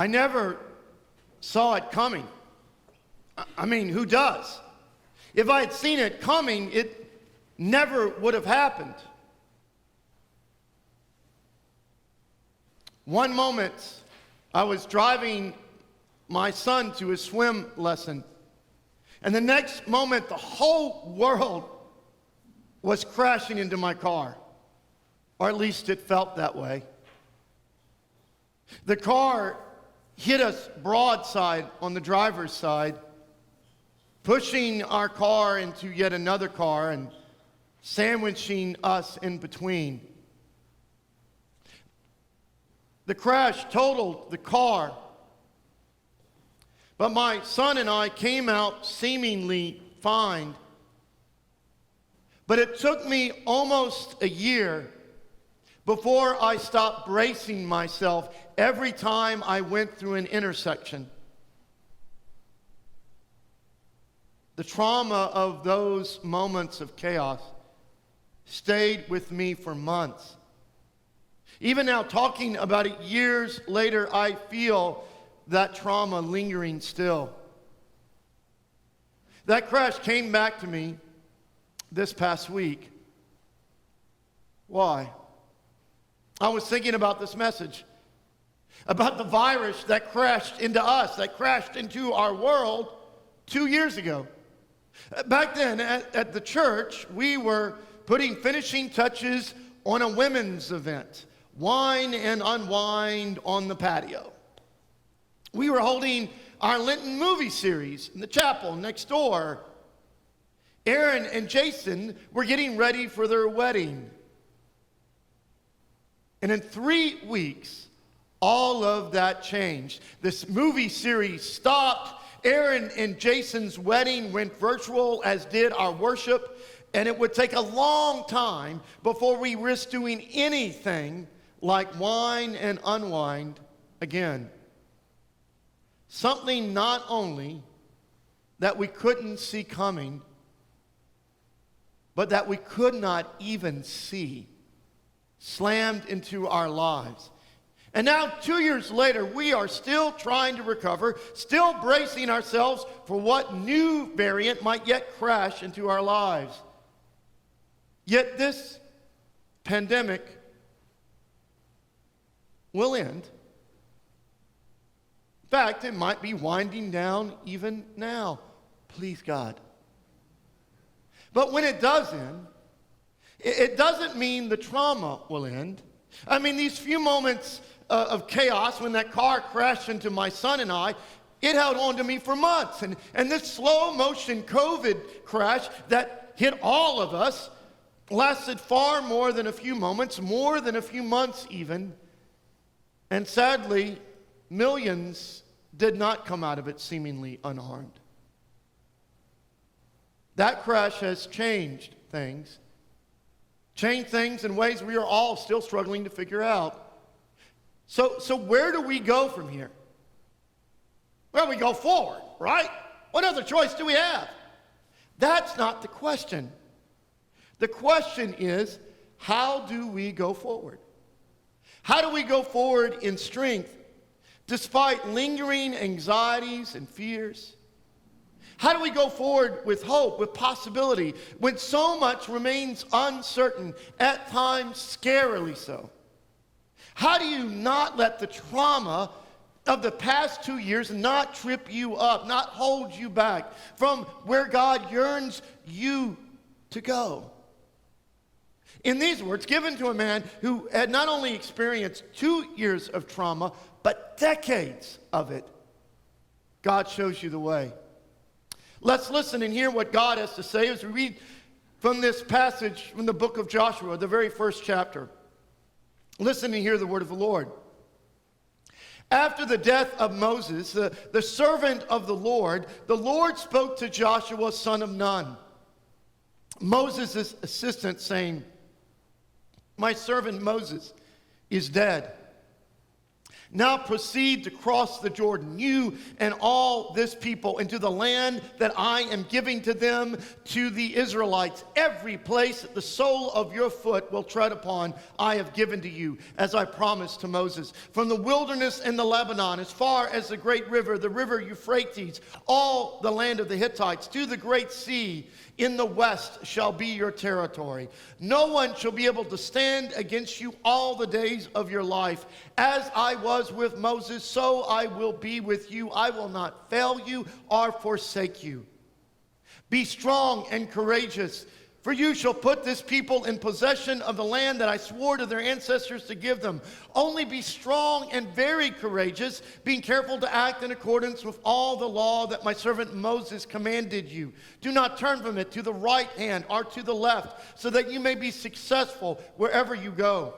I never saw it coming. I mean, who does? If I had seen it coming, it never would have happened. One moment, I was driving my son to his swim lesson, and the next moment, the whole world was crashing into my car, or at least it felt that way. The car hit us broadside on the driver's side, pushing our car into yet another car and sandwiching us in between. The crash totaled the car, but my son and I came out seemingly fine. But it took me almost a year before I stopped bracing myself every time I went through an intersection. The trauma of those moments of chaos stayed with me for months. Even now, talking about it years later, I feel that trauma lingering still. That crash came back to me this past week. Why? I was thinking about this message, about the virus that crashed into us, that crashed into our world 2 years ago. Back then at the church, we were putting finishing touches on a women's event, Wine and Unwind on the patio. We were holding our Lenten movie series in the chapel next door. Aaron and Jason were getting ready for their wedding. And in 3 weeks, all of that changed. This movie series stopped. Aaron and Jason's wedding went virtual, as did our worship. And it would take a long time before we risked doing anything like Wine and Unwind again. Something not only that we couldn't see coming, but that we could not even see, slammed into our lives. And now, 2 years later, we are still trying to recover, still bracing ourselves for what new variant might yet crash into our lives. Yet this pandemic will end. In fact, it might be winding down even now. Please God. But when it does end, it doesn't mean the trauma will end. I mean, these few moments of chaos when that car crashed into my son and I, it held on to me for months. And this slow motion COVID crash that hit all of us lasted far more than a few moments, more than a few months even. And sadly, millions did not come out of it seemingly unharmed. That crash has changed things in ways we are all still struggling to figure out. So where do we go from here? Well, we go forward, right? What other choice do we have? That's not the question. The question is, how do we go forward? How do we go forward in strength despite lingering anxieties and fears? How do we go forward with hope, with possibility, when so much remains uncertain, at times scarily so? How do you not let the trauma of the past 2 years not trip you up, not hold you back from where God yearns you to go? In these words, given to a man who had not only experienced 2 years of trauma, but decades of it, God shows you the way. Let's listen and hear what God has to say as we read from this passage from the book of Joshua, the very first chapter. Listen and hear the word of the Lord. After the death of Moses, the servant of the Lord spoke to Joshua, son of Nun, Moses' assistant, saying, "My servant Moses is dead. Now proceed to cross the Jordan, you and all this people, into the land that I am giving to them, to the Israelites. Every place that the sole of your foot will tread upon, I have given to you, as I promised to Moses. From the wilderness and the Lebanon, as far as the great river, the river Euphrates, all the land of the Hittites, to the great sea, in the west shall be your territory. No one shall be able to stand against you all the days of your life. As I was with Moses, so I will be with you. I will not fail you or forsake you. Be strong and courageous, for you shall put this people in possession of the land that I swore to their ancestors to give them. Only be strong and very courageous, being careful to act in accordance with all the law that my servant Moses commanded you. Do not turn from it to the right hand or to the left, so that you may be successful wherever you go.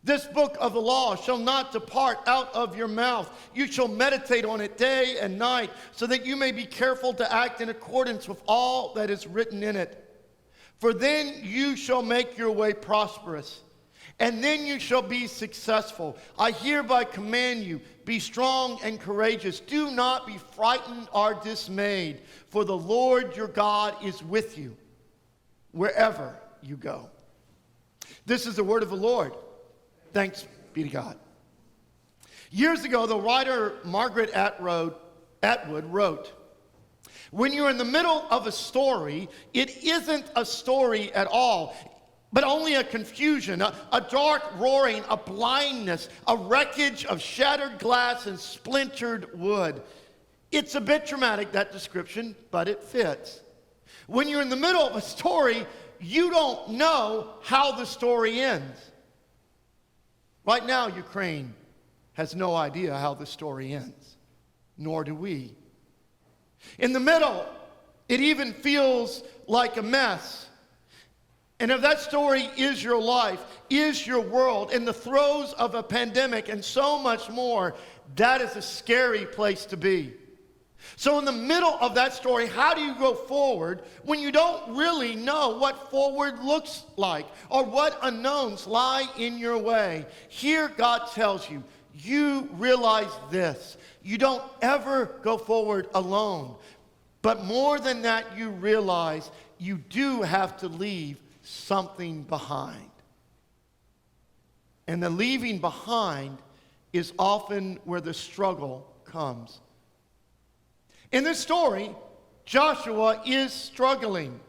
This book of the law shall not depart out of your mouth. You shall meditate on it day and night, so that you may be careful to act in accordance with all that is written in it. For then you shall make your way prosperous, and then you shall be successful. I hereby command you, be strong and courageous. Do not be frightened or dismayed, for the Lord your God is with you wherever you go. This is the word of the Lord. Thanks be to God. Years ago, the writer Margaret Atwood wrote, "When you're in the middle of a story, it isn't a story at all, but only a confusion, a dark roaring, a blindness, a wreckage of shattered glass and splintered wood." It's a bit dramatic, that description, but it fits. When you're in the middle of a story, you don't know how the story ends. Right now, Ukraine has no idea how the story ends, nor do we. In the middle, it even feels like a mess. And if that story is your life, is your world, in the throes of a pandemic and so much more, that is a scary place to be. So in the middle of that story, how do you go forward when you don't really know what forward looks like or what unknowns lie in your way? Here God tells you, you realize this: you don't ever go forward alone. But more than that, you realize you do have to leave something behind. And the leaving behind is often where the struggle comes. In this story, Joshua is struggling.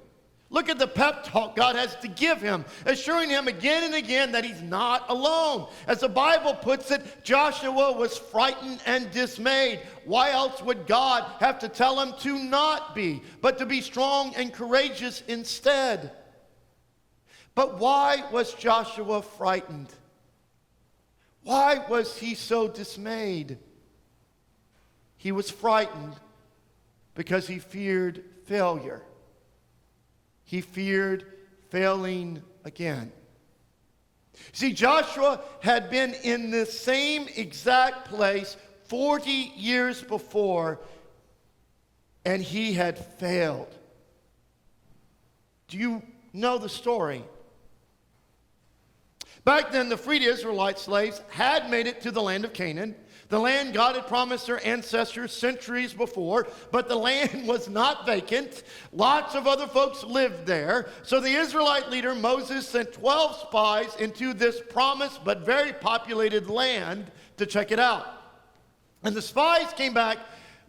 Look at the pep talk God has to give him, assuring him again and again that he's not alone. As the Bible puts it, Joshua was frightened and dismayed. Why else would God have to tell him to not be, but to be strong and courageous instead? But why was Joshua frightened? Why was he so dismayed? He was frightened because he feared failure. He feared failing again. See, Joshua had been in the same exact place 40 years before, and he had failed. Do you know the story? Back then, the freed Israelite slaves had made it to the land of Canaan, the land God had promised their ancestors centuries before, but the land was not vacant. Lots of other folks lived there. So the Israelite leader Moses sent 12 spies into this promised but very populated land to check it out. And the spies came back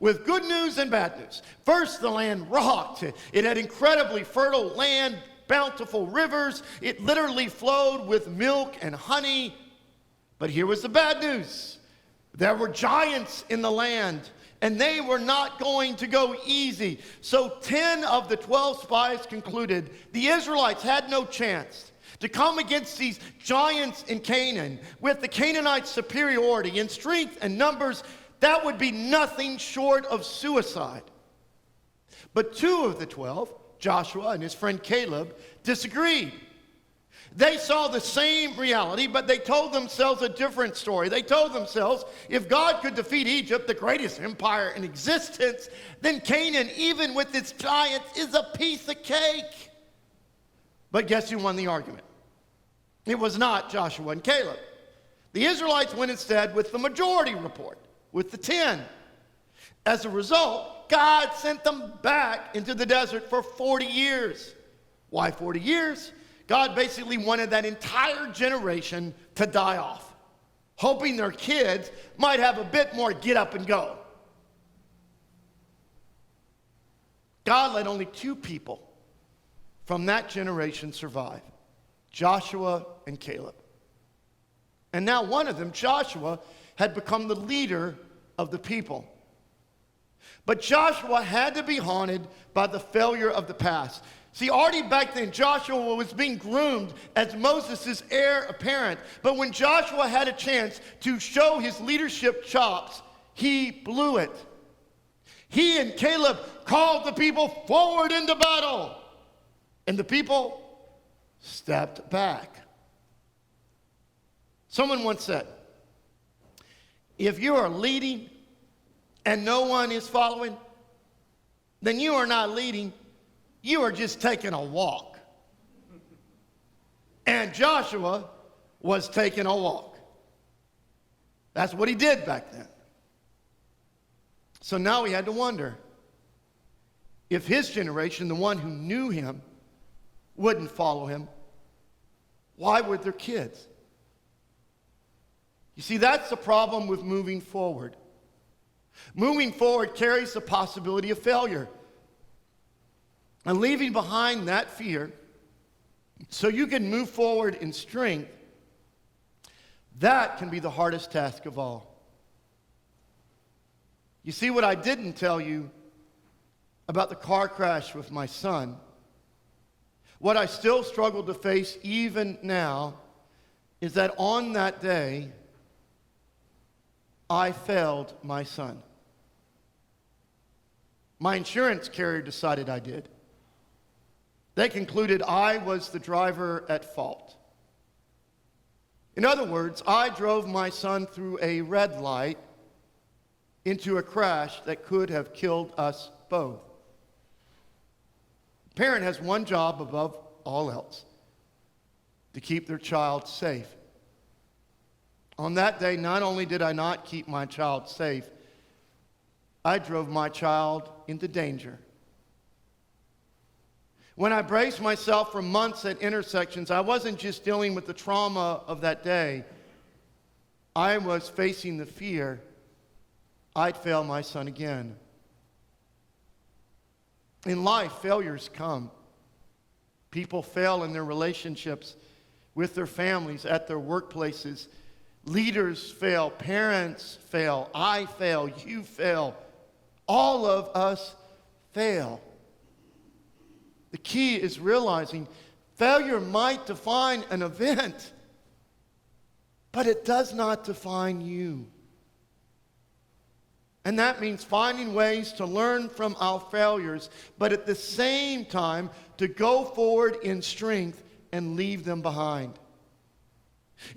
with good news and bad news. First, the land rocked. It had incredibly fertile land, bountiful rivers. It literally flowed with milk and honey. But here was the bad news. There were giants in the land, and they were not going to go easy. So 10 of the 12 spies concluded the Israelites had no chance to come against these giants in Canaan with the Canaanites' superiority in strength and numbers. That would be nothing short of suicide. But 2 of the 12, Joshua and his friend Caleb, disagreed. They saw the same reality, but they told themselves a different story. They told themselves, if God could defeat Egypt, the greatest empire in existence, then Canaan, even with its giants, is a piece of cake. But guess who won the argument? It was not Joshua and Caleb. The Israelites went instead with the majority report, with the 10. As a result, God sent them back into the desert for 40 years. Why 40 years? God basically wanted that entire generation to die off, hoping their kids might have a bit more get up and go. God let only 2 people from that generation survive, Joshua and Caleb. And now one of them, Joshua, had become the leader of the people. But Joshua had to be haunted by the failure of the past. See, already back then, Joshua was being groomed as Moses' heir apparent. But when Joshua had a chance to show his leadership chops, he blew it. He and Caleb called the people forward into battle. And the people stepped back. Someone once said, if you are leading and no one is following, then you are not leading, you are just taking a walk. And Joshua was taking a walk. That's what he did back then. So now he had to wonder if his generation, the one who knew him, wouldn't follow him, why would their kids? You see, that's the problem with moving forward. Moving forward carries the possibility of failure. And leaving behind that fear so you can move forward in strength, that can be the hardest task of all. You see, what I didn't tell you about the car crash with my son, what I still struggle to face even now, is that on that day, I failed my son. My insurance carrier decided I did. They concluded I was the driver at fault. In other words, I drove my son through a red light into a crash that could have killed us both. A parent has one job above all else: to keep their child safe. On that day, not only did I not keep my child safe, I drove my child into danger. When I braced myself for months at intersections, I wasn't just dealing with the trauma of that day. I was facing the fear I'd fail my son again. In life, failures come. People fail in their relationships with their families, at their workplaces. Leaders fail, parents fail, I fail, you fail. All of us fail. The key is realizing failure might define an event, but it does not define you. And that means finding ways to learn from our failures, but at the same time to go forward in strength and leave them behind.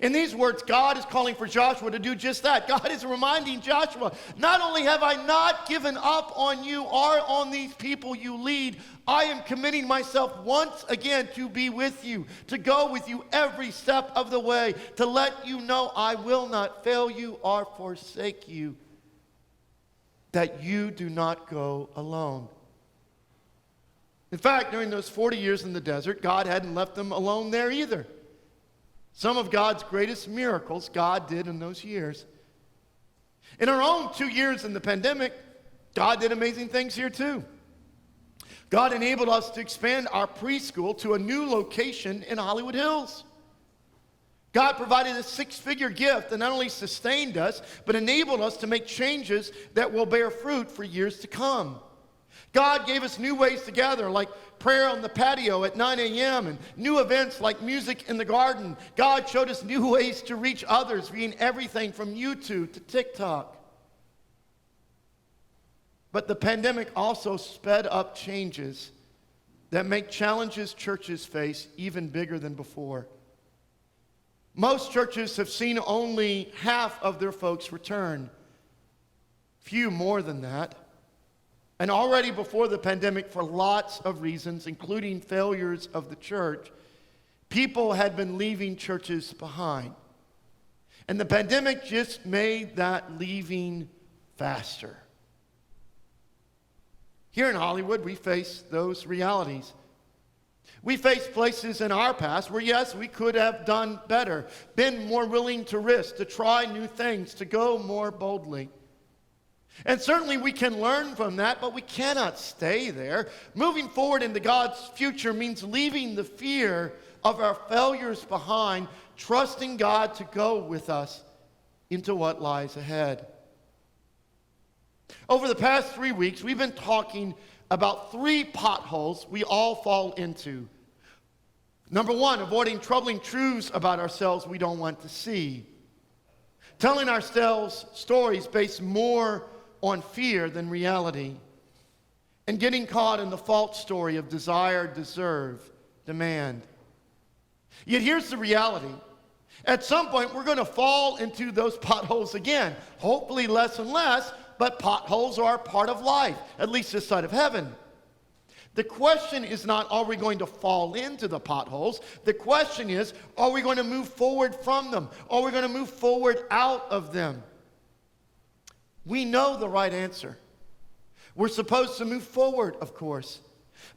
In these words, God is calling for Joshua to do just that. God is reminding Joshua, not only have I not given up on you or on these people you lead, I am committing myself once again to be with you, to go with you every step of the way, to let you know I will not fail you or forsake you, that you do not go alone. In fact, during those 40 years in the desert, God hadn't left them alone there either. Some of God's greatest miracles God did in those years. In our own 2 years in the pandemic, God did amazing things here too. God enabled us to expand our preschool to a new location in Hollywood Hills. God provided a 6-figure gift that not only sustained us, but enabled us to make changes that will bear fruit for years to come. God gave us new ways to gather, like prayer on the patio at 9 a.m. and new events like music in the garden. God showed us new ways to reach others via everything from YouTube to TikTok. But the pandemic also sped up changes that make challenges churches face even bigger than before. Most churches have seen only half of their folks return. Few more than that. And already before the pandemic, for lots of reasons, including failures of the church, people had been leaving churches behind. And the pandemic just made that leaving faster. Here in Hollywood, we face those realities. We face places in our past where, yes, we could have done better, been more willing to risk, to try new things, to go more boldly. And certainly we can learn from that, but we cannot stay there. Moving forward into God's future means leaving the fear of our failures behind, trusting God to go with us into what lies ahead. Over the past 3 weeks, we've been talking about 3 potholes we all fall into. Number 1, avoiding troubling truths about ourselves we don't want to see. Telling ourselves stories based more on fear than reality. And getting caught in the false story of desire, deserve, demand. Yet here's the reality. At some point, we're going to fall into those potholes again. Hopefully less and less, but potholes are part of life, at least this side of heaven. The question is not, are we going to fall into the potholes? The question is, are we going to move forward from them? Are we going to move forward out of them? We know the right answer. We're supposed to move forward, of course.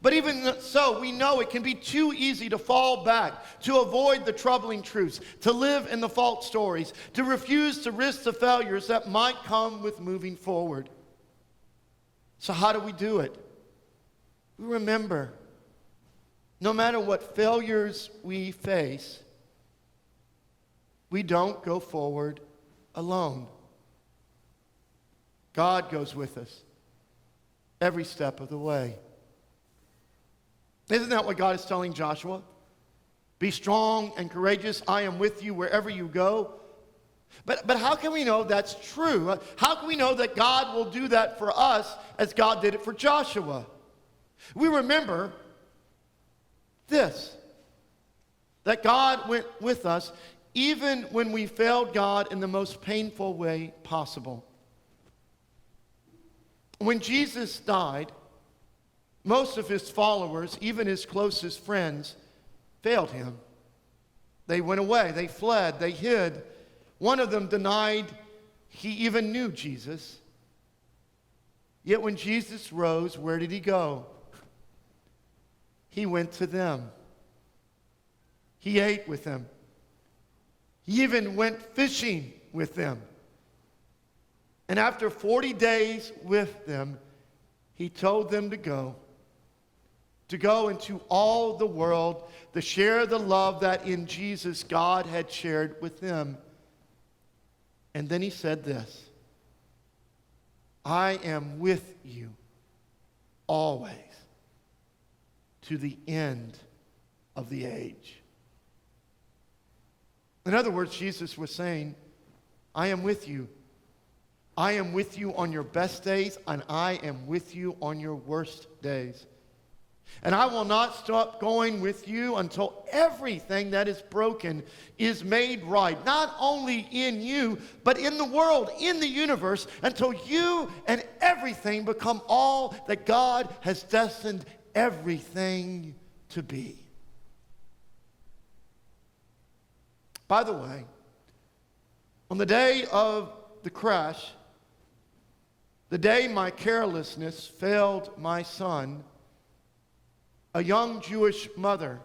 But even so, we know it can be too easy to fall back, to avoid the troubling truths, to live in the false stories, to refuse to risk the failures that might come with moving forward. So how do we do it? We remember, no matter what failures we face, we don't go forward alone. God goes with us every step of the way. Isn't that what God is telling Joshua? Be strong and courageous. I am with you wherever you go. But how can we know that's true? How can we know that God will do that for us as God did it for Joshua? We remember this, that God went with us even when we failed God in the most painful way possible. When Jesus died, most of his followers, even his closest friends, failed him. They went away, they fled, they hid. One of them denied he even knew Jesus. Yet when Jesus rose, where did he go? He went to them. He ate with them. He even went fishing with them. And after 40 days with them, he told them to go into all the world, to share the love that in Jesus God had shared with them. And then he said this, I am with you always to the end of the age. In other words, Jesus was saying, I am with you. I am with you on your best days, and I am with you on your worst days. And I will not stop going with you until everything that is broken is made right. Not only in you, but in the world, in the universe, until you and everything become all that God has destined everything to be. By the way, on the day of the crash, the day my carelessness failed my son, a young Jewish mother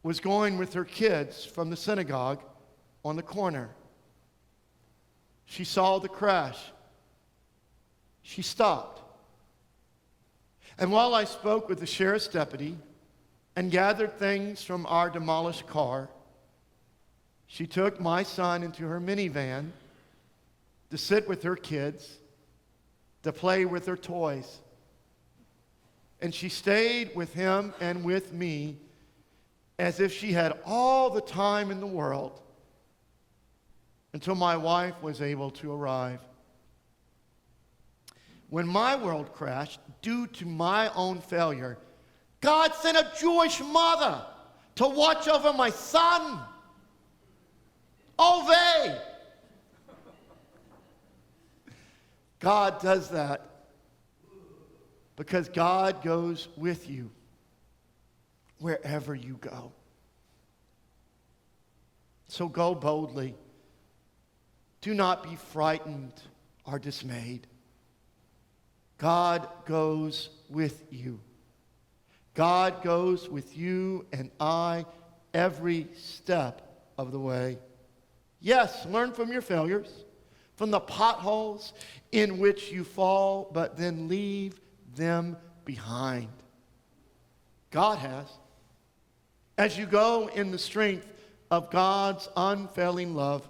was going with her kids from the synagogue on the corner. She saw the crash. She stopped. And while I spoke with the sheriff's deputy and gathered things from our demolished car, she took my son into her minivan to sit with her kids, to play with their toys. And she stayed with him and with me as if she had all the time in the world until my wife was able to arrive. When my world crashed due to my own failure, God sent a Jewish mother to watch over my son. Ove! God does that because God goes with you wherever you go. So go boldly. do not be frightened or dismayed. God goes with you. God goes with you and I every step of the way. Yes, learn from your failures, from the potholes in which you fall, but then leave them behind. God has. As you go in the strength of God's unfailing love,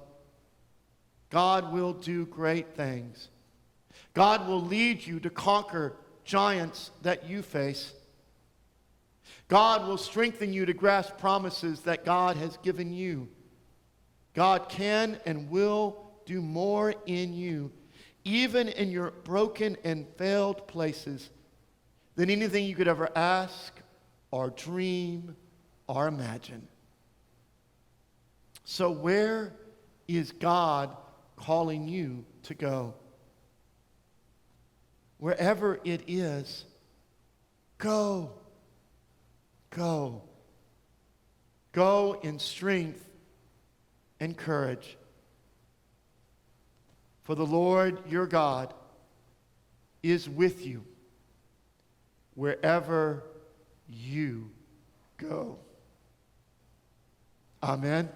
God will do great things. God will lead you to conquer giants that you face. God will strengthen you to grasp promises that God has given you. God can and will do more in you, even in your broken and failed places, than anything you could ever ask or dream or imagine. So where is God calling you to go? Wherever it is, go. Go. Go in strength and courage. For the Lord your God is with you wherever you go. Amen.